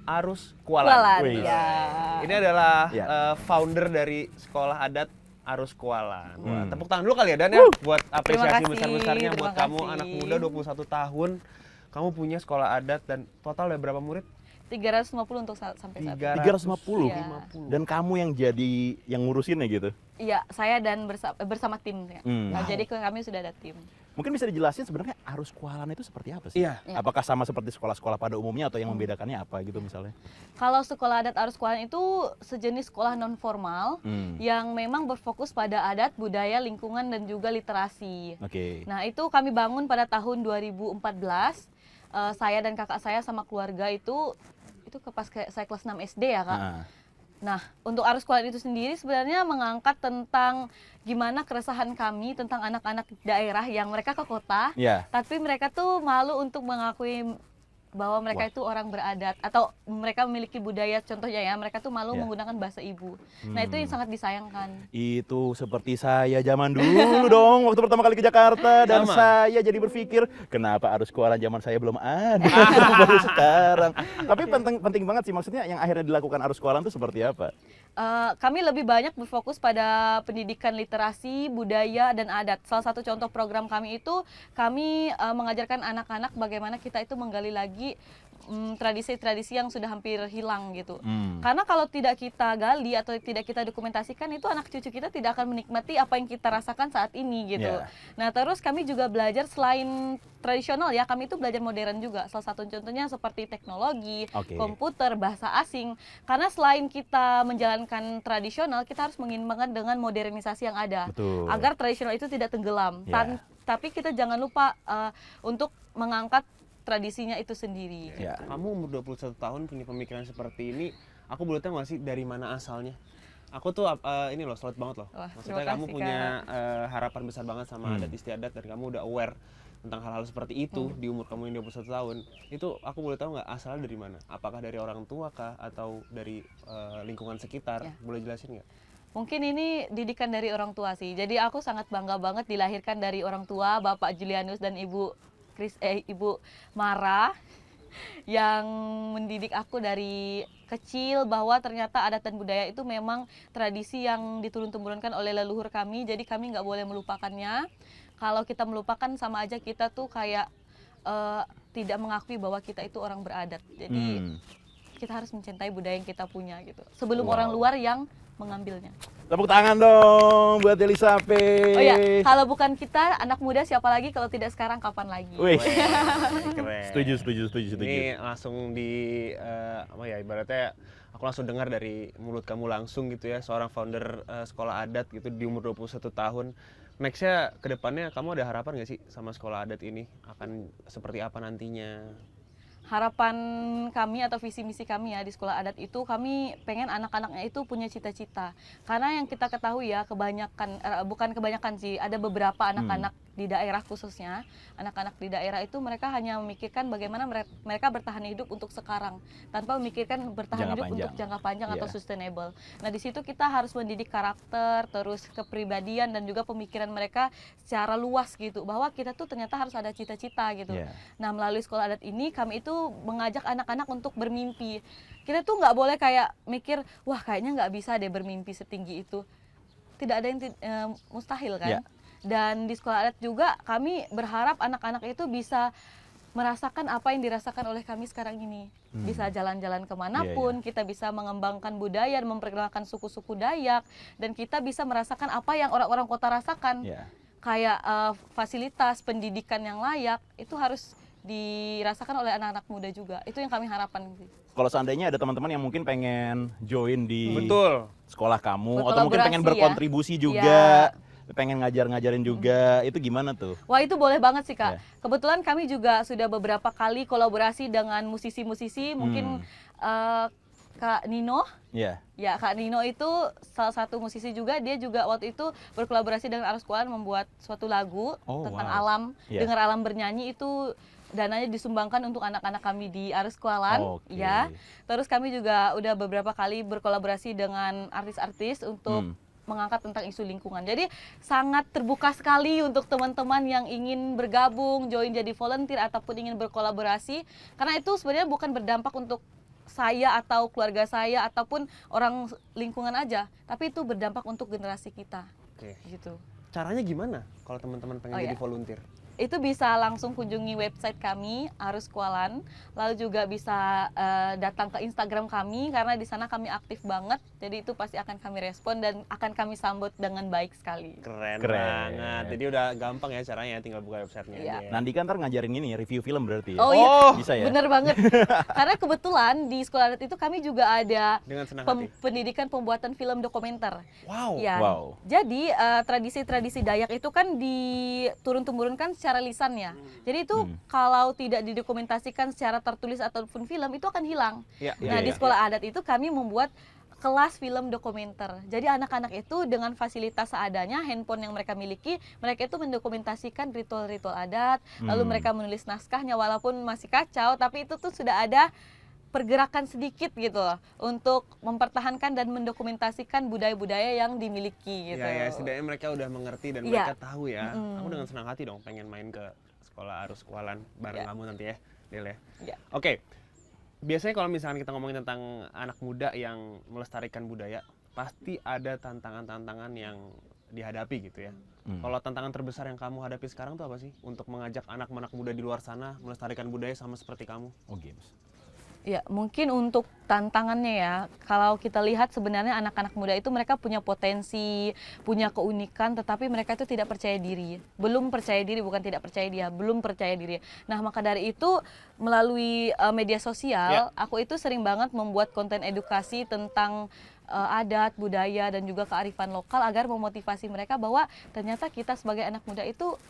Arus Kualan. Kualan, Wih. ya. Ini adalah Ya. founder dari sekolah adat Arus Kualan. Wah, Hmm. tepuk tangan dulu kali ya Dan ya buat apresiasi kasih, besar-besarnya buat terima kamu kasih. anak muda 21 tahun. Kamu punya sekolah adat dan total ada berapa murid? 350 untuk sampai saat ini. 350. Iya. Dan kamu yang jadi yang ngurusinnya gitu. Iya, saya dan bersama tim. Ya. Nah, Wow. jadi kami sudah ada tim. Mungkin bisa dijelasin sebenarnya Arus Kualan itu seperti apa sih? Iya. Iya. Apakah sama seperti sekolah-sekolah pada umumnya atau yang membedakannya apa gitu misalnya? Kalau sekolah adat Arus Kualan itu sejenis sekolah non formal yang memang berfokus pada adat, budaya, lingkungan dan juga literasi. Oke. Nah, itu kami bangun pada tahun 2014. Saya dan kakak saya sama keluarga itu pas saya kelas 6 SD ya, Kak. Ah. Nah, untuk Arus Kualan itu sendiri sebenarnya mengangkat tentang gimana keresahan kami tentang anak-anak daerah yang mereka ke kota, Ya. tapi mereka tuh malu untuk mengakui bahwa mereka Wah. itu orang beradat atau mereka memiliki budaya, contohnya ya mereka tuh malu Ya. menggunakan bahasa ibu. Nah, itu yang sangat disayangkan. Itu seperti saya zaman dulu dong waktu pertama kali ke Jakarta dan Sama. saya jadi berpikir kenapa Arus Kualan zaman saya belum ada baru sekarang. Tapi penting banget sih maksudnya yang akhirnya dilakukan Arus Kualan itu seperti apa? Kami lebih banyak berfokus pada pendidikan literasi, budaya, dan adat. Salah satu contoh program kami itu kami mengajarkan anak-anak bagaimana kita itu menggali lagi tradisi-tradisi yang sudah hampir hilang gitu. Karena kalau tidak kita gali atau tidak kita dokumentasikan itu anak cucu kita tidak akan menikmati apa yang kita rasakan saat ini gitu. Yeah. Nah, terus kami juga belajar selain tradisional ya, kami itu belajar modern juga. Salah satu contohnya seperti teknologi, Oke. komputer, bahasa asing. Karena selain kita menjalankan tradisional, kita harus mengimbangkan dengan modernisasi yang ada. Betul. Agar tradisional itu tidak tenggelam. Ya. Tapi kita jangan lupa untuk mengangkat tradisinya itu sendiri. Ya. Kamu umur 21 tahun punya pemikiran seperti ini, aku boleh tahu nggak sih dari mana asalnya? Aku tuh ini loh, salut banget loh. Wah, Maksudnya terima kamu kasih, punya harapan besar banget sama adat istiadat dan kamu udah aware tentang hal-hal seperti itu di umur kamu yang 21 tahun. Itu aku boleh tahu nggak asalnya dari mana? Apakah dari orang tua kah atau dari lingkungan sekitar? Ya. Boleh jelasin nggak? Mungkin ini didikan dari orang tua sih. Jadi aku sangat bangga banget dilahirkan dari orang tua, Bapak Julianus dan Ibu Ibu Mara yang mendidik aku dari kecil bahwa ternyata adat dan budaya itu memang tradisi yang diturun-temurunkan oleh leluhur kami. Jadi kami nggak boleh melupakannya. Kalau kita melupakan sama aja kita tuh kayak tidak mengakui bahwa kita itu orang beradat. Jadi kita harus mencintai budaya yang kita punya gitu. Sebelum Wow. orang luar yang mengambilnya. Tepuk tangan dong buat Deli Sape. Oh ya, kalau bukan kita, anak muda siapa lagi kalau tidak sekarang kapan lagi? Wih. Keren. Setuju. Ini langsung di apa ya ibaratnya aku langsung dengar dari mulut kamu langsung gitu ya, seorang founder sekolah adat gitu di umur 21 tahun. Nextnya ke depannya kamu ada harapan nggak sih sama sekolah adat ini akan seperti apa nantinya? harapan kami atau visi misi kami ya di sekolah adat itu, kami pengen anak-anaknya itu punya cita-cita. Karena yang kita ketahui ya, bukan kebanyakan sih, ada beberapa anak-anak di daerah khususnya, anak-anak di daerah itu mereka hanya memikirkan bagaimana mereka bertahan hidup untuk sekarang, tanpa memikirkan bertahan hidup untuk jangka panjang atau sustainable. Nah di situ kita harus mendidik karakter, terus kepribadian dan juga pemikiran mereka secara luas gitu, bahwa kita tuh ternyata harus ada cita-cita gitu. Nah melalui sekolah adat ini kami itu mengajak anak-anak untuk bermimpi. Kita tuh nggak boleh kayak mikir, wah kayaknya nggak bisa deh bermimpi setinggi itu. Tidak ada yang mustahil kan. Dan di sekolah adat juga kami berharap anak-anak itu bisa merasakan apa yang dirasakan oleh kami sekarang ini. Bisa jalan-jalan kemanapun, kita bisa mengembangkan budaya, memperkenalkan suku-suku Dayak, dan kita bisa merasakan apa yang orang-orang kota rasakan. Kayak fasilitas pendidikan yang layak, itu harus dirasakan oleh anak-anak muda juga. Itu yang kami harapkan sih. Kalau seandainya ada teman-teman yang mungkin pengen join di sekolah kamu, atau mungkin pengen berkontribusi juga, pengen ngajarin juga, itu gimana tuh? Wah itu boleh banget sih Kak. Kebetulan kami juga sudah beberapa kali kolaborasi dengan musisi-musisi, mungkin Kak Nino. Ya Kak Nino itu salah satu musisi juga, dia juga waktu itu berkolaborasi dengan Arus Kualan membuat suatu lagu tentang alam, dengar alam bernyanyi, itu dananya disumbangkan untuk anak-anak kami di Arus Kualan. Terus kami juga udah beberapa kali berkolaborasi dengan artis-artis untuk mengangkat tentang isu lingkungan. Jadi sangat terbuka sekali untuk teman-teman yang ingin bergabung, join jadi volunteer ataupun ingin berkolaborasi. Karena itu sebenarnya bukan berdampak untuk saya atau keluarga saya ataupun orang lingkungan aja, tapi itu berdampak untuk generasi kita. Gitu. Caranya gimana kalau teman-teman pengen jadi volunteer? Itu bisa langsung kunjungi website kami Arus Kualan, lalu juga bisa datang ke Instagram kami karena di sana kami aktif banget, jadi itu pasti akan kami respon dan akan kami sambut dengan baik sekali. Keren banget, jadi udah gampang ya caranya, tinggal buka websitenya. Nandika ntar ngajarin ini review film berarti ya? Bisa ya? Bener banget, karena kebetulan di sekolah adat itu kami juga ada pendidikan pembuatan film dokumenter. Jadi tradisi-tradisi Dayak itu kan diturun-temurunkan secara lisan ya. Jadi itu kalau tidak didokumentasikan secara tertulis ataupun film itu akan hilang. Nah di sekolah adat itu kami membuat kelas film dokumenter. Jadi anak-anak itu dengan fasilitas seadanya, handphone yang mereka miliki, mereka itu mendokumentasikan ritual-ritual adat, lalu mereka menulis naskahnya walaupun masih kacau, tapi itu tuh sudah ada pergerakan sedikit gitu loh, untuk mempertahankan dan mendokumentasikan budaya-budaya yang dimiliki gitu. Setidaknya mereka udah mengerti dan mereka tahu ya. Aku dengan senang hati dong pengen main ke sekolah Arus Kualan bareng kamu nanti ya, Del ya. Oke. Biasanya kalau misalkan kita ngomongin tentang anak muda yang melestarikan budaya, pasti ada tantangan-tantangan yang dihadapi gitu ya. Kalau tantangan terbesar yang kamu hadapi sekarang tuh apa sih? Untuk mengajak anak-anak muda di luar sana melestarikan budaya sama seperti kamu? Games. Ya, mungkin untuk tantangannya ya, kalau kita lihat sebenarnya anak-anak muda itu mereka punya potensi, punya keunikan, tetapi mereka itu tidak percaya diri. Belum percaya diri, bukan tidak percaya dia, belum percaya diri. Nah, maka dari itu melalui media sosial, aku itu sering banget membuat konten edukasi tentang adat, budaya, dan juga kearifan lokal agar memotivasi mereka bahwa ternyata kita sebagai anak muda itu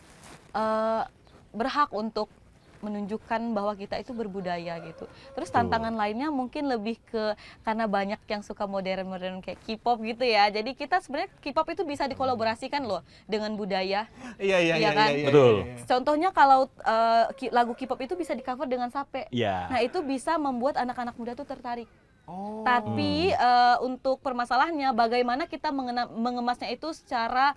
berhak untuk menunjukkan bahwa kita itu berbudaya gitu. Terus tantangan lainnya mungkin lebih ke karena banyak yang suka modern-modern kayak K-pop gitu ya. Jadi kita sebenarnya K-pop itu bisa dikolaborasikan loh dengan budaya. Iya kan? Betul. Contohnya kalau lagu K-pop itu bisa di-cover dengan sape. Nah, itu bisa membuat anak-anak muda tuh tertarik. Tapi untuk permasalahannya bagaimana kita mengemasnya itu secara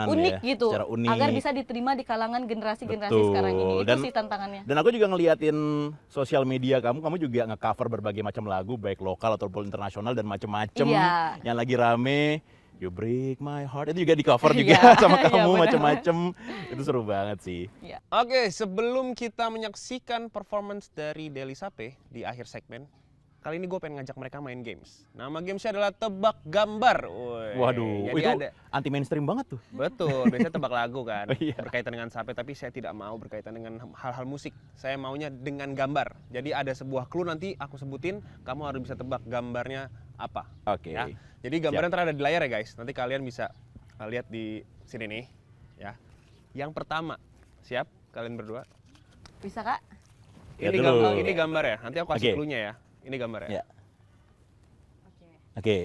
unik gitu, agar bisa diterima di kalangan generasi-generasi sekarang ini. Itu sih tantangannya. Dan aku juga ngeliatin sosial media kamu juga nge-cover berbagai macam lagu, baik lokal ataupun internasional dan macam-macam. Yang lagi rame, You Break My Heart, itu juga di-cover juga sama kamu macam-macam. Itu seru banget sih. Oke, sebelum kita menyaksikan performance dari Deli Sape di akhir segmen, kali ini gue pengen ngajak mereka main games. Nama gamesnya adalah tebak gambar. Waduh, jadi itu anti mainstream banget tuh. Betul, biasanya tebak lagu kan, berkaitan dengan sape, tapi saya tidak mau berkaitan dengan hal-hal musik. Saya maunya dengan gambar. Jadi ada sebuah clue nanti aku sebutin, kamu harus bisa tebak gambarnya apa. Ya. Jadi gambarnya ntar ada di layar ya guys. Nanti kalian bisa lihat di sini nih. Ya. Yang pertama, siap kalian berdua? Bisa Kak? Lihat Ini dulu. gambar, ini gambar ya. Nanti aku kasih Oke. clue-nya ya. Ini gambar ya. Ya. Oke.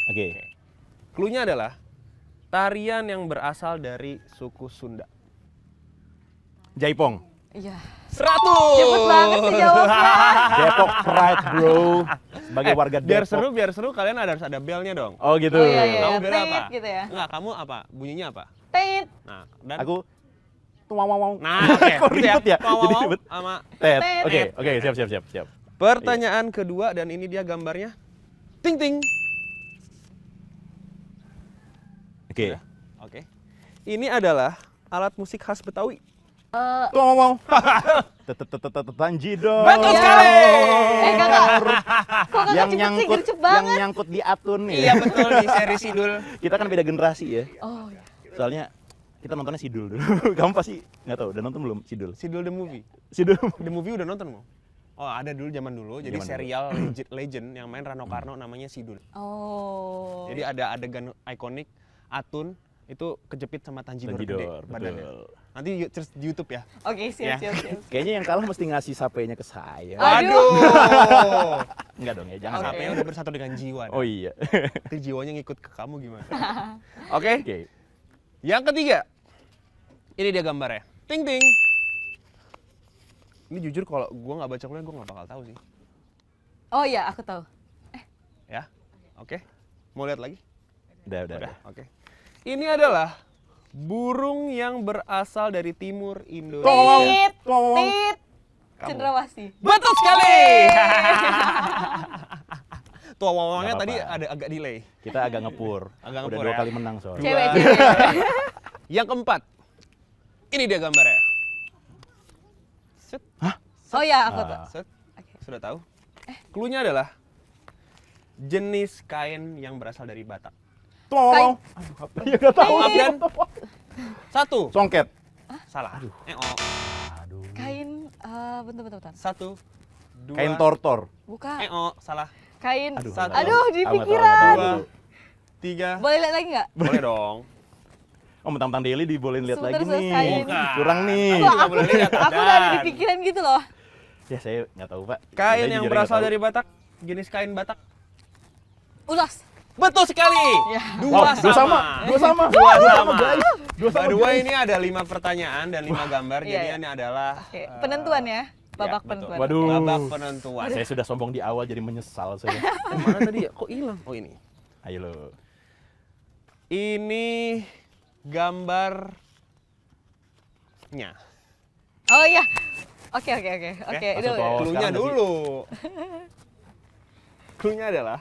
Oke. Clue-nya adalah tarian yang berasal dari suku Sunda. Jaipong. Iya. 100. Cepet banget sih jawabnya. Depok Pride, bro. Sebagai warga Biar Depok. biar seru kalian harus ada belnya dong. Oh gitu. Oh iya, iya. Kamu beda Tit, apa? gitu ya. Enggak, kamu apa? Bunyinya apa? Tit. Nah, dan Aku wow. Nah, oke. Kok gitu ribet ya? Wow, Jadi wow, ribet. sama Tet. Tet. Oke, siap. pertanyaan kedua dan ini dia gambarnya. Ting ting. Oke. Oke. Ini adalah alat musik khas Betawi. Wow. Tanjidor. Betul sekali. Kakak. Kok kakak Yang cepet sih, nyangkut, gercep yang banget. nyangkut di Atun nih. Iya betul di seri Sidul. Kita kan beda generasi ya. Oh, iya. Soalnya kita nontonnya Sidul dulu. Kamu pasti nggak tahu, udah nonton belum Sidul? Sidul the movie. Sidul. The movie udah nonton mau? Oh ada dulu zaman dulu. Jadi Zaman dulu. serial legend yang main Rano Karno namanya Sidul. Oh. Jadi ada adegan ikonik Atun itu kejepit sama Tanjidor gede Tanjidor, badannya. betul. Nanti terus di YouTube ya. Oke, Ya. siap. Kayaknya yang kalah mesti ngasih sapenya ke saya. Aduh. Enggak dong ya, jangan. Oke. HP-nya udah bersatu dengan jiwa. Oh iya. Nanti jiwanya ngikut ke kamu gimana? Oke. Oke. Yang ketiga. Ini dia gambarnya. Ting ting. Ini jujur kalau gua nggak baca kuliah gua nggak bakal tahu sih. Oh iya, aku tahu. Ya. Oke. Mau lihat lagi? Udah. Udah. Oke. Ini adalah burung yang berasal dari timur Indonesia. Tit. Tit. Kamu. Cendrawasih. Betul sekali. Tua wawangnya Nggak tadi apa-apa. ada agak delay. Kita agak ngepur. Agak Udah ngepur 2 ya. kali menang soalnya. Cewek. Yang keempat. Ini dia gambarnya. Set, Oh iya, aku Ah. tahu. set. Oke. Sudah tahu? Clue-nya adalah jenis kain yang berasal dari Batak. Wow. Aduh, apa ya nggak tahu. Maaf dan 1. Songket. Salah. Oh. Aduh. Kain bentar. 1 2 Kain tortor. Bukan. Salah. Kain. Aduh, Satu. nggak tahu. Aduh, di Tahu, nggak tahu, pikiran. nggak tahu, 2 nggak tahu. 3. Boleh lihat lagi nggak? Boleh dong. Oh, mentang-mentang Deli dibolehin lihat Sebentar, lagi nih. selesai. Bukan. Kurang nih. Aku Kok nggak boleh lihat, aku udah ada di Dan. pikiran gitu loh. Ya saya nggak tahu, Pak. Kain Saya yang jujur aja berasal nggak dari Batak, jenis kain Batak. Ulas. Betul sekali. Ya. tahu. Wow, dua sama. Dua sama. Dua sama. guys. Dua By sama. the way, guys. ini ada 5 pertanyaan dan 5 gambar. Iya, Jadi iya. ini adalah Oke, penentuan ya. Babak betul. penentuan. Waduh. babak penentuan. Saya sudah sombong di awal jadi menyesal saya. Mana tadi ya? Kok hilang? Oh ini. Ayo lo. Ini gambarnya. Oh iya. Oke. Oke, langsung itu. ke bawah. Clue-nya sekarang dulu. Clue-nya adalah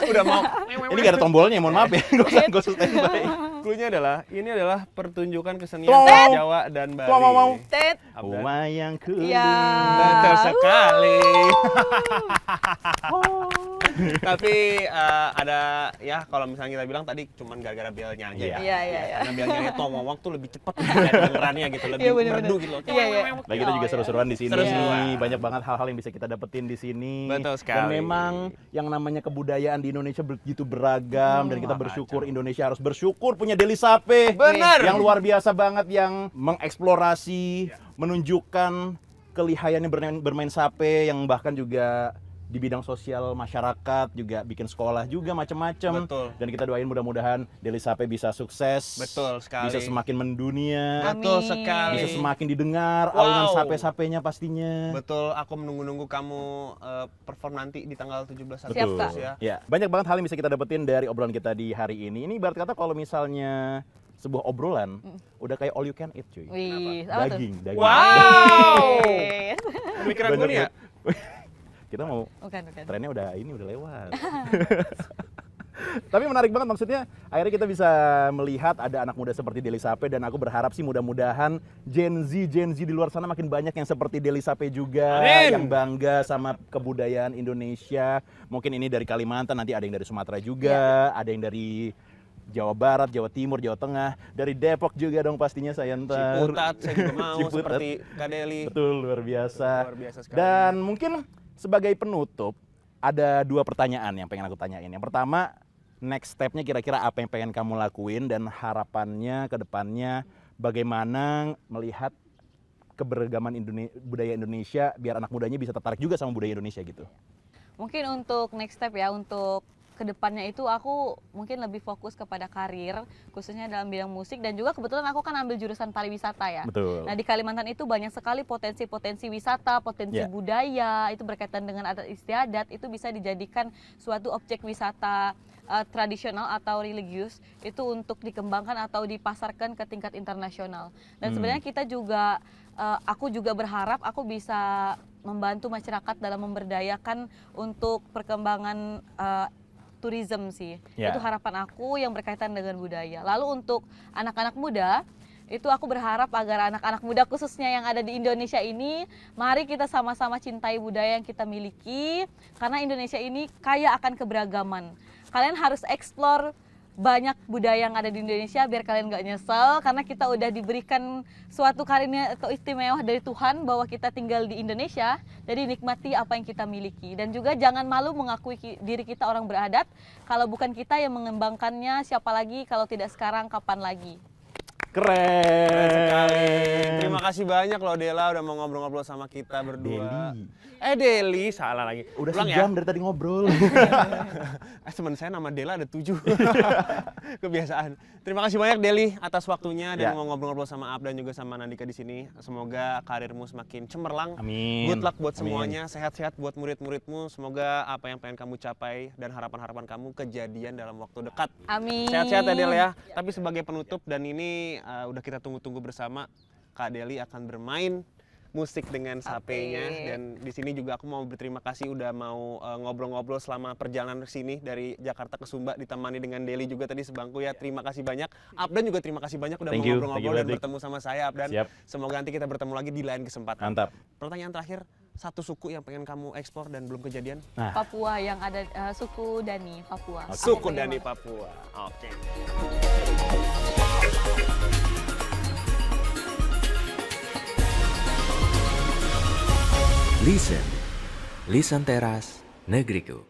udah mau. Ini nggak ada tombolnya, mohon maaf ya. Nggak usah standby. Clue-nya adalah ini adalah pertunjukan kesenian Wow. khas Jawa dan Bali. Wow. Tet. Abdan. Wayang kuning. Iya. Betul sekali. Tapi ada ya kalau misalnya kita bilang tadi cuman gara-gara belnya aja. Iya. ya. Iya. Karena belnya Tomowang tuh lebih cepat kedengerannya gitu, lebih Iya, bener-bener. merdu gitu loh. Iya. Lagi kita juga Oh, seru-seruan di sini. Seru-seruan. Banyak banget hal-hal yang bisa kita dapetin di sini. Betul Dan sekali. memang yang namanya kebudayaan di Indonesia begitu beragam dan kita bersyukur Indonesia harus bersyukur punya Deli Sape. Benar. Yang luar biasa banget yang mengeksplorasi, menunjukkan kelihayannya bermain sape yang bahkan juga di bidang sosial masyarakat juga bikin sekolah juga macam-macam. Betul. Dan kita doain mudah-mudahan Deli Sape bisa sukses. Betul sekali. Bisa semakin mendunia. Betul Amin. sekali. Bisa semakin didengar Wow. alunan sape-sapenya pastinya. Betul, aku menunggu-nunggu kamu perform nanti di tanggal 17 Siap, Agustus Kak. ya. Ya, banyak banget hal yang bisa kita dapetin dari obrolan kita di hari ini. Ini ibarat kata kalau misalnya sebuah obrolan udah kayak all you can eat, cuy. Wih, apa tuh? Daging. Wow. Eh, Pemikiran gue nih ya. Kita mau Bukan. trennya udah lewat. Tapi menarik banget maksudnya akhirnya kita bisa melihat ada anak muda seperti Deli Sape dan aku berharap sih mudah-mudahan Gen Z di luar sana makin banyak yang seperti Deli Sape juga. Amin. Yang bangga sama kebudayaan Indonesia. Mungkin ini dari Kalimantan, nanti ada yang dari Sumatera juga, ada yang dari Jawa Barat, Jawa Timur, Jawa Tengah, dari Depok juga dong pastinya saya ntar. Ciputat saya juga mau Ciputat. seperti Kadeli. Betul, luar biasa. Luar biasa sekali. Dan mungkin sebagai penutup, ada 2 pertanyaan yang pengen aku tanyain. Yang pertama, next step-nya kira-kira apa yang pengen kamu lakuin dan harapannya ke depannya bagaimana melihat keberagaman budaya Indonesia biar anak mudanya bisa tertarik juga sama budaya Indonesia gitu? Mungkin untuk next step ya, untuk kedepannya itu aku mungkin lebih fokus kepada karir, khususnya dalam bidang musik, dan juga kebetulan aku kan ambil jurusan pariwisata ya. Betul. Nah di Kalimantan itu banyak sekali potensi-potensi wisata, potensi Ya. budaya, itu berkaitan dengan adat istiadat, itu bisa dijadikan suatu objek wisata tradisional atau religius, itu untuk dikembangkan atau dipasarkan ke tingkat internasional. Dan sebenarnya kita juga, aku juga berharap aku bisa membantu masyarakat dalam memberdayakan untuk perkembangan tourism sih. Ya. Itu harapan aku yang berkaitan dengan budaya. Lalu untuk anak-anak muda, itu aku berharap agar anak-anak muda khususnya yang ada di Indonesia ini, mari kita sama-sama cintai budaya yang kita miliki, karena Indonesia ini kaya akan keberagaman. Kalian harus explore banyak budaya yang ada di Indonesia biar kalian nggak nyesel, karena kita udah diberikan suatu karunia atau istimewa dari Tuhan bahwa kita tinggal di Indonesia, jadi nikmati apa yang kita miliki. Dan juga jangan malu mengakui diri kita orang beradat, kalau bukan kita yang mengembangkannya, siapa lagi kalau tidak sekarang, kapan lagi. Keren Sekali. Terima kasih banyak loh Dela udah mau ngobrol-ngobrol sama kita berdua. Deli, salah lagi. Udah Ulang sejam dari tadi ngobrol. Teman saya nama Dela ada 7. Kebiasaan. Terima kasih banyak Deli atas waktunya dan Ya. mau ngobrol-ngobrol sama Abdan juga sama Nandika di sini. Semoga karirmu semakin cemerlang. Amin. Good luck buat Amin. semuanya, sehat-sehat buat murid-muridmu. Semoga apa yang pengen kamu capai dan harapan-harapan kamu kejadian dalam waktu dekat. Amin. Sehat-sehat ya Del ya. Tapi sebagai penutup dan ini udah kita tunggu-tunggu bersama, Kak Deli akan bermain musik dengan sapenya, dan di sini juga aku mau berterima kasih udah mau ngobrol-ngobrol selama perjalanan ke sini dari Jakarta ke Sumba, ditemani dengan Deli juga tadi sebangku ya. Terima kasih banyak. Abdan juga terima kasih banyak udah Thank mau you, ngobrol-ngobrol dan Badik. bertemu sama saya Abdan. Siap. Semoga nanti kita bertemu lagi di lain kesempatan. Mantap. Pertanyaan terakhir, satu suku yang pengen kamu eksplor dan belum kejadian? Nah, Papua yang ada suku Dani, Papua. Suku Aku pengen Dani banget. Papua. Oke. Listen. Lisan Teras Negriku.